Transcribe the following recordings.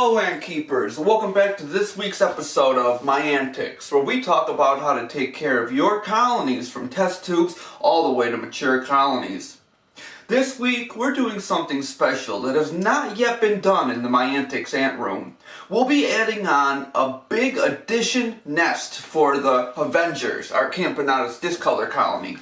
Hello ant keepers, welcome back to this week's episode of My Antics, where we talk about how to take care of your colonies from test tubes all the way to mature colonies. This week we're doing something special that has not yet been done in the My-ANTICS ant room. We'll be adding on a big addition nest for the AVENGERS, our CAMPONOTUS discolor colony.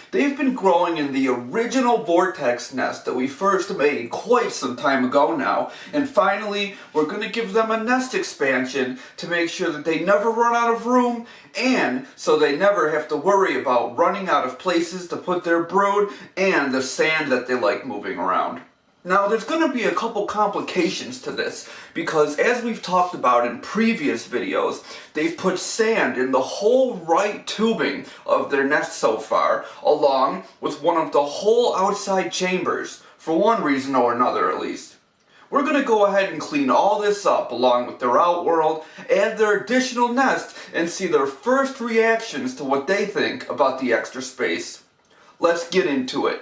They've been growing in the original Vortex Nest that we first made quite some time ago now, and finally we're going to give them a nest expansion to make sure that they never run out of room, and so they never have to worry about running out of places to put their brood and the sand that they like moving around. Now there's going to be a couple complications to this, because as we've talked about in previous videos, they've put sand in the whole right tubing of their nest so far, along with one of the whole outside chambers, for one reason or another at least. We're going to go ahead and clean all this up along with their outworld, add their additional nest, and see their first reactions to what they think about the extra space. Let's get into it.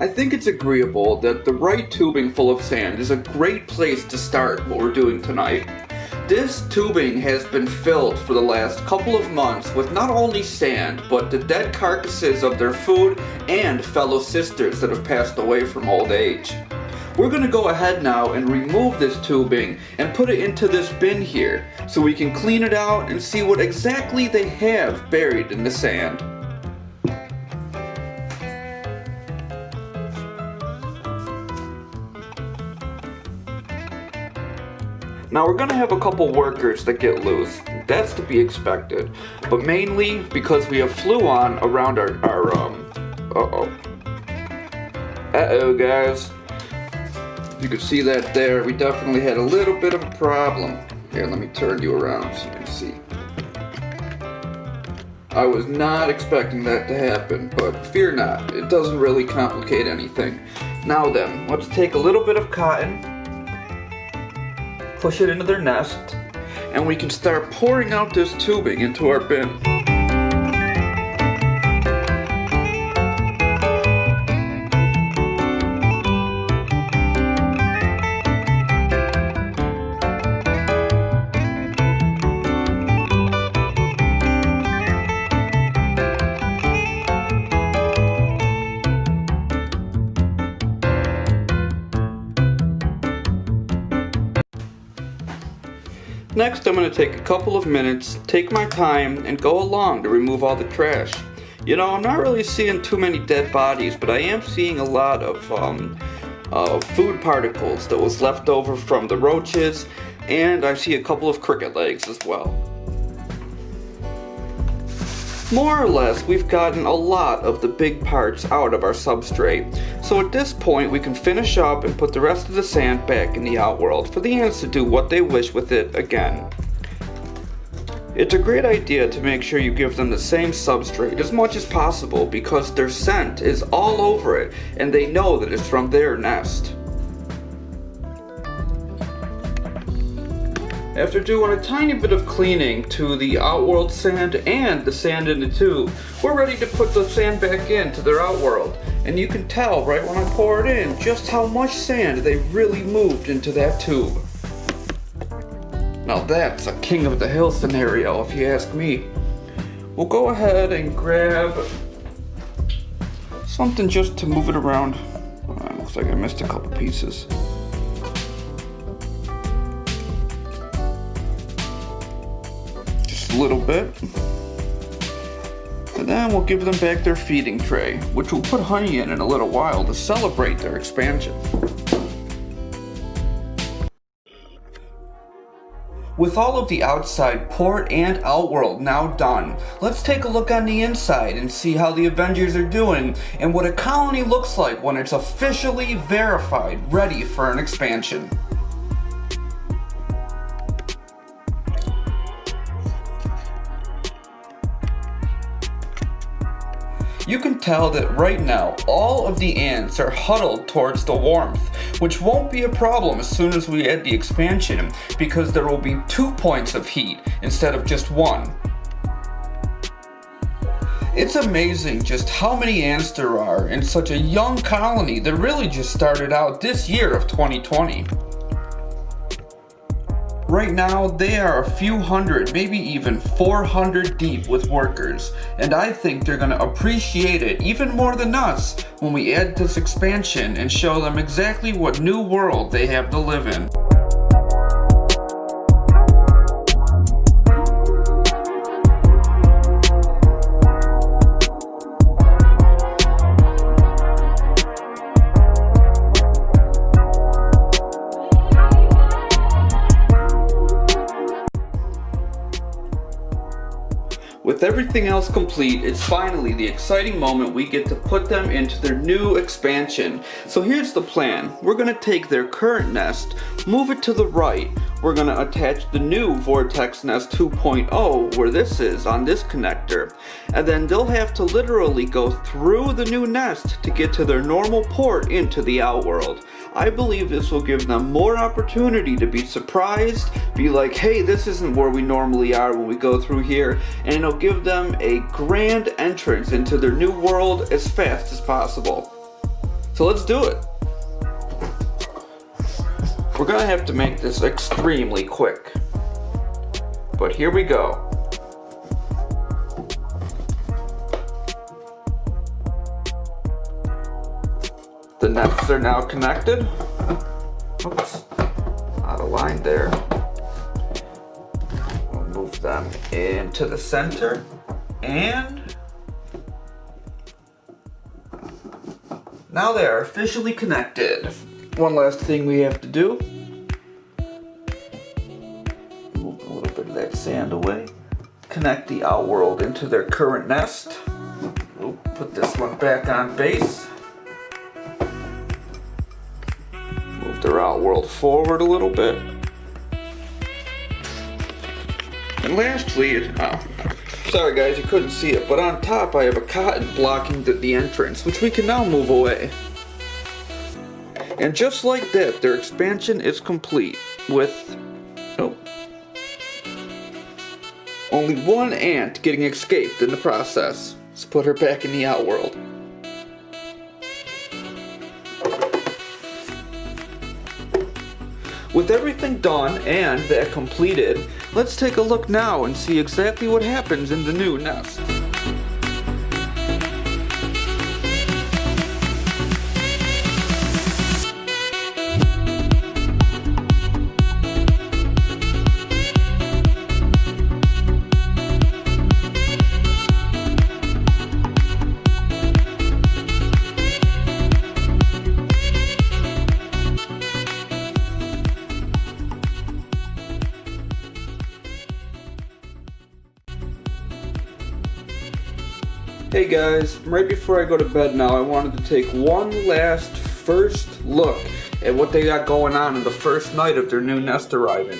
I think it's agreeable that the right tubing full of sand is a great place to start what we're doing tonight. This tubing has been filled for the last couple of months with not only sand, but the dead carcasses of their food and fellow sisters that have passed away from old age. We're going to go ahead now and remove this tubing and put it into this bin here, so we can clean it out and see what exactly they have buried in the sand. Now we're going to have a couple workers that get loose. That's to be expected. But mainly because we have flu on around our Uh-oh guys. You can see that there. We definitely had a little bit of a problem. Here, let me turn you around so you can see. I was not expecting that to happen, but fear not. It doesn't really complicate anything. Now then, let's take a little bit of cotton, push it into their nest, and we can start pouring out this tubing into our bin. Next, I'm going to take a couple of minutes, take my time, and go along to remove all the trash. You know, I'm not really seeing too many dead bodies, but I am seeing a lot of food particles that was left over from the roaches, and I see a couple of cricket legs as well. More or less, we've gotten a lot of the big parts out of our substrate, so at this point we can finish up and put the rest of the sand back in the outworld for the ants to do what they wish with it again. It's a great idea to make sure you give them the same substrate as much as possible, because their scent is all over it and they know that it's from their nest. After doing a tiny bit of cleaning to the outworld sand and the sand in the tube, we're ready to put the sand back into their outworld. And you can tell right when I pour it in just how much sand they really moved into that tube. Now that's a king of the hill scenario if you ask me. We'll go ahead and grab something just to move it around. Looks like I missed a couple pieces. A little bit, and then we'll give them back their feeding tray, which we'll put honey in a little while to celebrate their expansion. With all of the outside port and outworld now done, let's take a look on the inside and see how the Avengers are doing and what a colony looks like when it's officially verified, ready for an expansion. You can tell that right now all of the ants are huddled towards the warmth, which won't be a problem as soon as we add the expansion, because there will be 2 points of heat instead of just one. It's amazing just how many ants there are in such a young colony that really just started out this year of 2020. Right now, they are a few hundred, maybe even 400 deep with workers, and I think they're gonna appreciate it even more than us when we add this expansion and show them exactly what new world they have to live in. With everything else complete, it's finally the exciting moment we get to put them into their new expansion. So here's the plan. We're going to take their current nest, move it to the right. We're going to attach the new Vortex Nest 2.0 where this is on this connector. And then they'll have to literally go through the new nest to get to their normal port into the outworld. I believe this will give them more opportunity to be surprised, be like, hey, this isn't where we normally are when we go through here, and it'll give them a grand entrance into their new world as fast as possible. So let's do it. We're gonna have to make this extremely quick, but here we go. The nests are now connected. Oops, out of line there. We'll move them into the center, and now they are officially connected. One last thing we have to do. Move a little bit of that sand away. Connect the outworld into their current nest. We'll put this one back on base. Their outworld forward a little bit. And lastly, sorry guys, you couldn't see it, but on top I have a cotton blocking the entrance, which we can now move away. And just like that, their expansion is complete with only one ant getting escaped in the process. Let's put her back in the outworld. With everything done and that completed, let's take a look now and see exactly what happens in the new nest. Hey guys, right before I go to bed now, I wanted to take one last first look at what they got going on in the first night of their new nest arriving.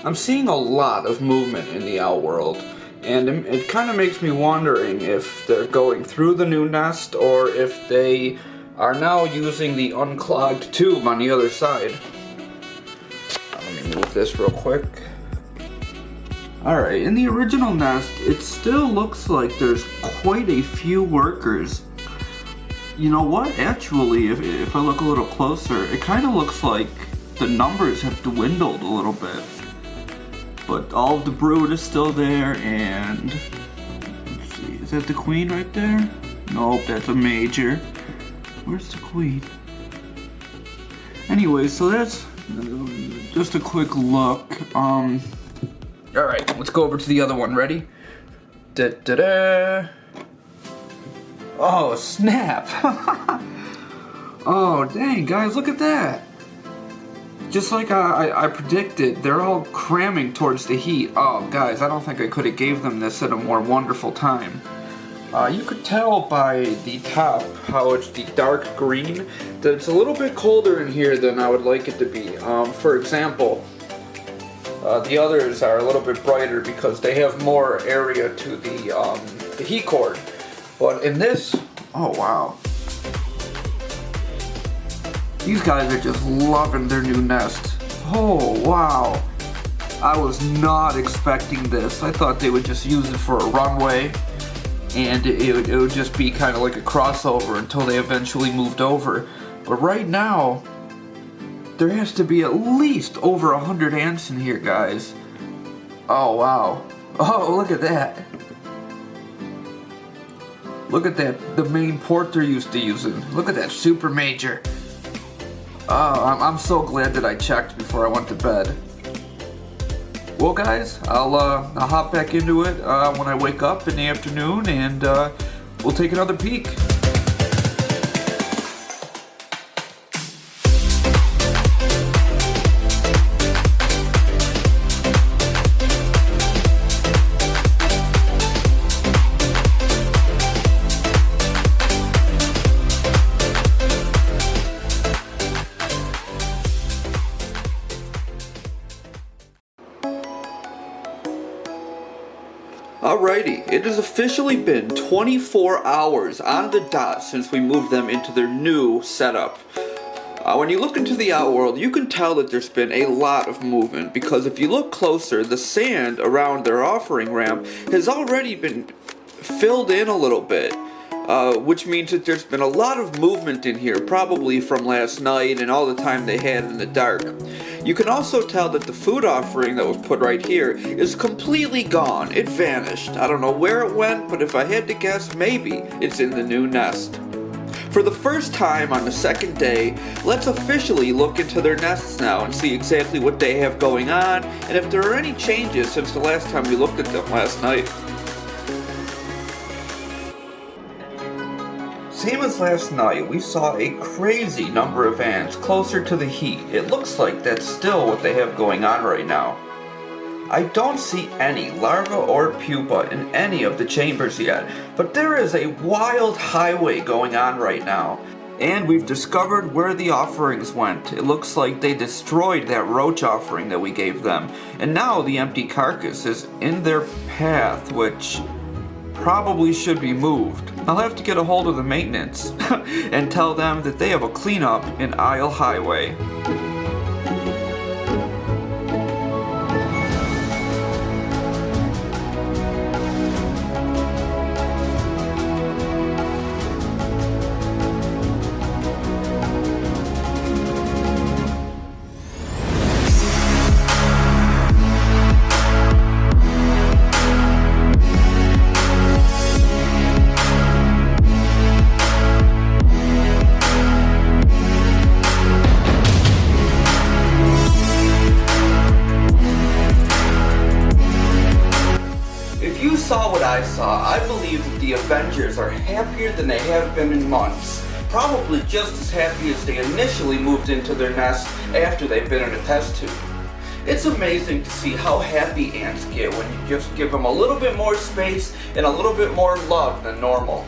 I'm seeing a lot of movement in the outworld, and it kind of makes me wondering if they're going through the new nest or if they are now using the unclogged tube on the other side. Let me move this real quick. Alright, in the original nest, it still looks like there's quite a few workers. You know what? Actually, if I look a little closer, it kind of looks like the numbers have dwindled a little bit. But all of the brood is still there, and let's see, is that the queen right there? Nope, that's a major. Where's the queen? Anyway, so that's just a quick look. Alright, let's go over to the other one. Ready? Da-da-da. Oh, snap! Oh, dang, guys, look at that! Just like I predicted, they're all cramming towards the heat. Oh, guys, I don't think I could have gave them this at a more wonderful time. You could tell by the top how it's the dark green, that it's a little bit colder in here than I would like it to be. For example, the others are a little bit brighter because they have more area to the heat cord. But in this, oh wow. These guys are just loving their new nest. Oh wow. I was not expecting this. I thought they would just use it for a runway. and it would just be kind of like a crossover until they eventually moved over. But right now, there has to be at least over 100 ants in here, guys. Oh, wow. Oh, look at that. Look at that, the main port they're used to using. Look at that super major. Oh, I'm so glad that I checked before I went to bed. Well, guys, I'll hop back into it when I wake up in the afternoon, and we'll take another peek. Alrighty, it has officially been 24 hours on the dot since we moved them into their new setup. When you look into the outworld, you can tell that there's been a lot of movement, because if you look closer, the sand around their offering ramp has already been filled in a little bit. Which means that there's been a lot of movement in here, probably from last night and all the time they had in the dark. You can also tell that the food offering that was put right here is completely gone. It vanished. I don't know where it went, but if I had to guess, maybe it's in the new nest. For the first time on the second day, let's officially look into their nests now and see exactly what they have going on and if there are any changes since the last time we looked at them last night. Same as last night, we saw a crazy number of ants closer to the heat. It looks like that's still what they have going on right now. I don't see any larvae or pupa in any of the chambers yet, but there is a wild highway going on right now. And we've discovered where the offerings went. It looks like they destroyed that roach offering that we gave them. And now the empty carcass is in their path, which probably should be moved. I'll have to get a hold of the maintenance and tell them that they have a cleanup in Isle Highway. Saw what I saw, I believe that the Avengers are happier than they have been in months. Probably just as happy as they initially moved into their nest after they've been in a test tube. It's amazing to see how happy ants get when you just give them a little bit more space and a little bit more love than normal.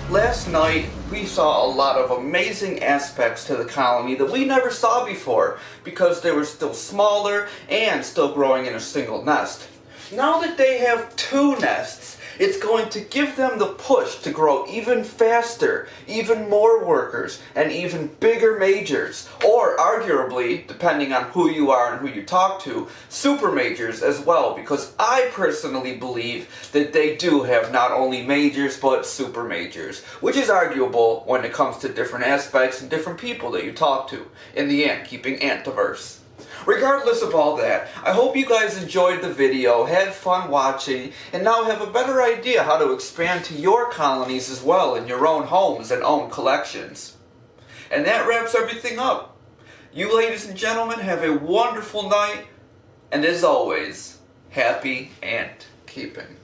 Last night, we saw a lot of amazing aspects to the colony that we never saw before because they were still smaller and still growing in a single nest. Now that they have two nests, it's going to give them the push to grow even faster, even more workers, and even bigger majors. Or arguably, depending on who you are and who you talk to, super majors as well, because I personally believe that they do have not only majors, but super majors, which is arguable when it comes to different aspects and different people that you talk to in the ant-keeping antiverse. Regardless of all that, I hope you guys enjoyed the video, had fun watching, and now have a better idea how to expand to your colonies as well in your own homes and own collections. And that wraps everything up. You ladies and gentlemen have a wonderful night, and as always, happy ant keeping.